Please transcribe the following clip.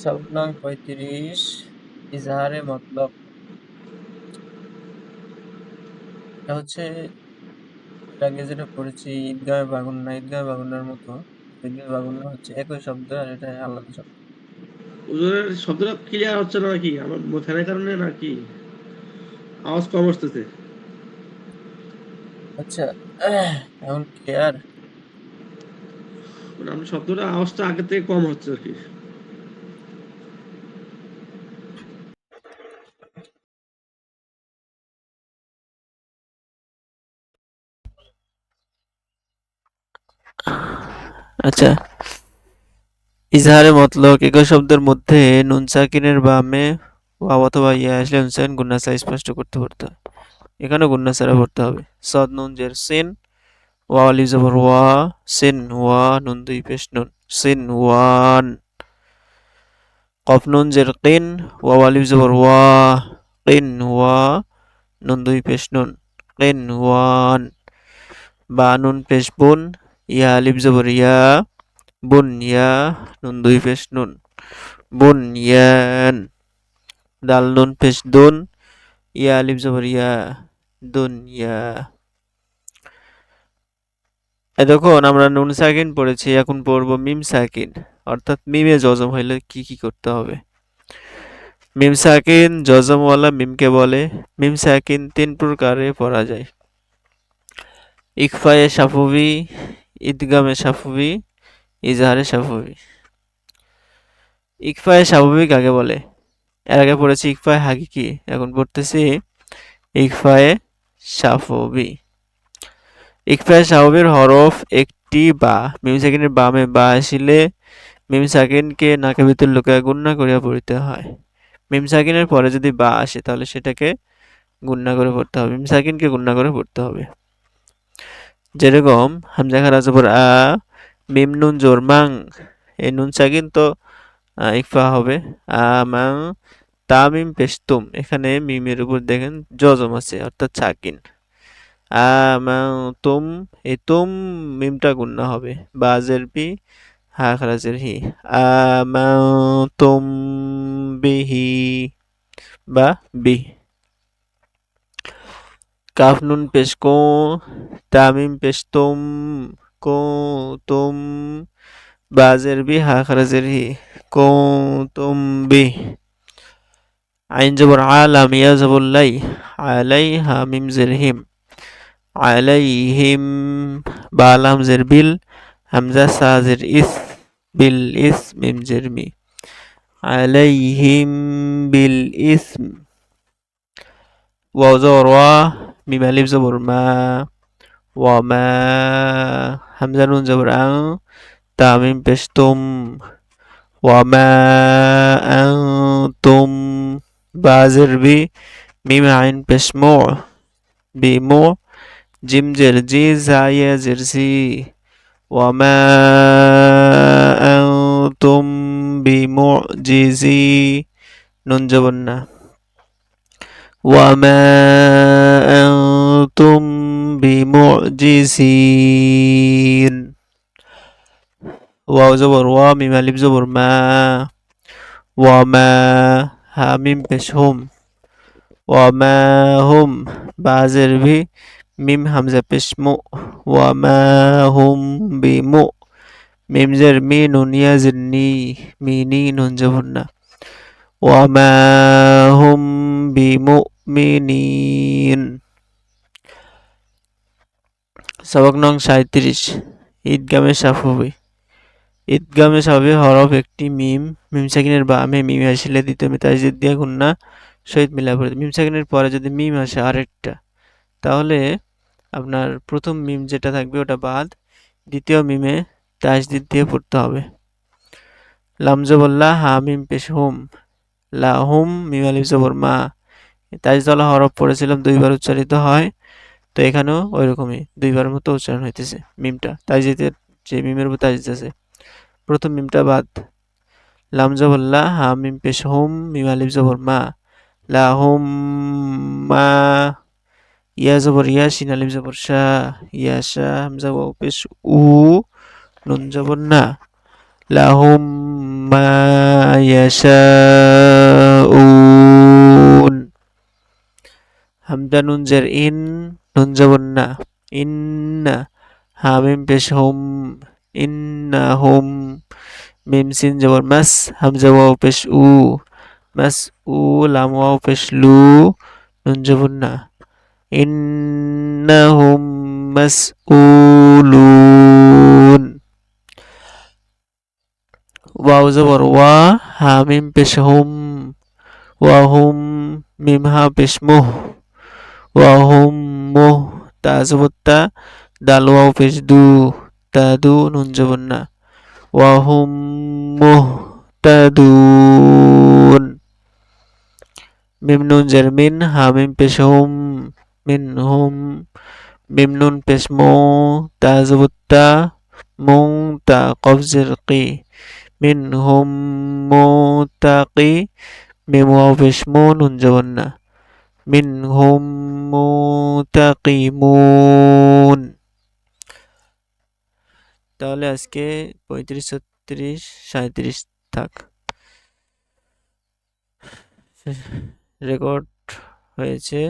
সবক নং 35 ইজহারে মতলব। এটা হচ্ছে এর আগে যেটা পড়েছি ঈদগাহে বাগুন্না। ঈদগাহে বাগুন্নার মতো। ঈদগাহে বাগুন্না হচ্ছে একই শব্দ আর এটা আলাদা শব্দ। ওজনের শব্দটা ক্লিয়ার হচ্ছে না নাকি আমার ফ্যানের কারণে নাকি আওয়াজ কম আসতেছে? আচ্ছা, এখন ক্লিয়ার? মানে আমার শব্দটা আওয়াজটা আগের থেকে কম হচ্ছে আর কি। আচ্ছা, ইজহারে মতলব একই শব্দের মধ্যে নুন সাকিনের বামে ওয়াও অথবা ইয়া আসলে নুন সাকিন গুন্না ছাড়া স্পষ্ট করতে পারতে হয়। এখানেও গুন্না ছাড়া পড়তে হবে। সদ নুন জের সিন, ওয়া আলিফ জবর ওয়া, সিন ওয়া, নুন দুই পেশ নুন, সিন ওয়ান। কফ নুন জের কিন, ওয়া আলিফ জবর ওয়া, কিন ওয়া, নুন দুই পেশ নুন, কিন ওয়ান। বা নুন পেশ বুন, ইয়া আলিফ জবর ইয়া, বুন ইয়া, নুন দুই পেশ নুন, বুন ইয়ান। দাল নুন পেশ দুন, ইয়া আলিফ জবর ইয়া, দুনিয়া। এতক্ষণ আমরা নুন সাকিন পড়েছি, এখন পড়বো মিম সাকিন। অর্থাৎ মিমে জজম হইলে কি কি করতে হবে। মিম সাকিন জজমওয়ালা মিমকে বলে। মিম সাকিন তিন প্রকারে পড়া যায়: ইকফায়ে সাফবি, ইদগামে সাফবি, ইজহারে সাফবি। ইকফায়ে স্বাভাবিক আগে বলে। এর আগে পড়েছি ইকফায়ে হাকিকি, এখন পড়তেছি ইকফায়ে সাফবি। ইকফায়ে স্বাভাবিক হরফ একটি বা। মিম সাকিনের বামে বা আসিলে মিম সাকিনকে নাকের ভিতর লুকায় গুণনা করিয়া পড়িতে হয়। মিম সাকিনের পরে যদি বা আসে তাহলে সেটাকে গুণনা করে পড়তে হবে, মিম সাকিনকে গুণনা করে পড়তে হবে। যেরকম হামজা খারা জবর আ, মিম নুন জোর মাং, এই নুন সাকিন তো ইকফা হবে। আমাং, তামিম পেশতুম, এখানে মিমের উপর দেখেন জজম আছে অর্থাৎ সাকিন। আমাং তুম, এই তুম মিমটা গুণনা হবে। বাজের বি, হা খারাজের হি। আমাং তুম বিহি, বা বি। কাফ নুন পেশ কো, তামিম পেশ তুম, কো তুম, বাজের বি, হা খারাজের হি, কো তুম বি। আইন জবর আলাম, ইয়া জবর লাই, আলাই, হা মিম জের হিম, আলাইহিম। বা লাম জের বিল, হামজা সা জের ইস, বিল ইস, মিম জের মি, আলাইহিম বিল ইসম। ওয়াও জবর ওয়া, মিম আলিফ জবর মা, ওয়া মা। হামজা নুন জবর আং, তামিম পেশ তুম, ওয়া মা আনতুম। বা জের বি, মিম আইন পেশ মু, বিমু। জিম জের জি, জাইয়া জের জি, ওয়ামা আনতুম বিমুজিজি, নুন জবর না, ওয়ামা আনতুম বিমুজিজিন। ওয়াও জবর ওয়া, মিম আলিফ জবর মা, ওয়ামা, হা মিম পেশ হুম, ওয়ামা হুম। বাজের ভি, মিম হামজা পেশ মু, ওয়ামা হুম বিমু। মিম জের মি, নুন ইয়া জের নি, মিনি, নুন জবর না, ওয়ামা হুম বিমুমিনিন। সবক নং 37 ঈদগামে সাফবি। ঈদগামে সাফবি হরফ একটি মিম। মিম সাকিনের বামে মিম আসলে দ্বিতীয় তাসদীদ দিয়ে গুণনা সহিত মিলা পড়ে। মিম সাকিনের পরে যদি মিম আসে আরেকটা, তাহলে আপনার প্রথম মিম যেটা থাকবে ওটা বাদ, দ্বিতীয় মিমে তাসদীদ দিয়ে পড়তে হবে। লাম জবর লা, হা মিম পেশ হুম, লাহুম, মিম আলিফ জবর মা। তাজদলা হরফ পড়েছিলাম দুইবার উচ্চারিত হয়, তো এখানেও ওইরকমই দুইবার মতো উচ্চারণ হইতেছে মিমটা। তাজদিদের যে মিমের উপর তাজদিদ আছে, প্রথম মিমটা বাদ। লাম জবর লা, হা মিম পেশ হুম, মিম আলিফ জবর মা, লাহুম মা। ইয়া জবর ইয়া, শিন আলিফ জবর শা, ইয়াশা, হামজা ওয়াও পেশ উ, নুন জবর না, লাহুম মা ইয়াশাউন। হামজা নুন জের ইন, নুন জবর না, ইন্না। হামিম পেশ হুম, ইন্না হুম। মিম সিন জবর মাস, হামজা ওয়াও পেশ উ, মাস উ। লাম ওয়াও পেশ লু, নুন জবর না, ইন্নাহুম মাসউলুন। ওয়াও জবর ওয়া, হামিম পেশ হুম, ওয়াহুম। মিম হা পেশ মুহ, ওয়াহুম মুহ। তা জবর তা, দাল ওয়াও পেশ দু, তাদু। নুন জবর না, ওয়াহুম মুহতাদুন। মিম নুন জের মিন, হামিম পেশ হুম, মিন হুম। মিম নুন পেশ মু, তা জবর তা, মুং। তা কফ জের কি, মিন হুম মুতাকি। মিম ওয়াও পেশ মু, নুন জবর না, মিন হুম মুতাকিমুন। তাহলে আজকে 35, 36, 37 থাক। রেকর্ড হয়েছে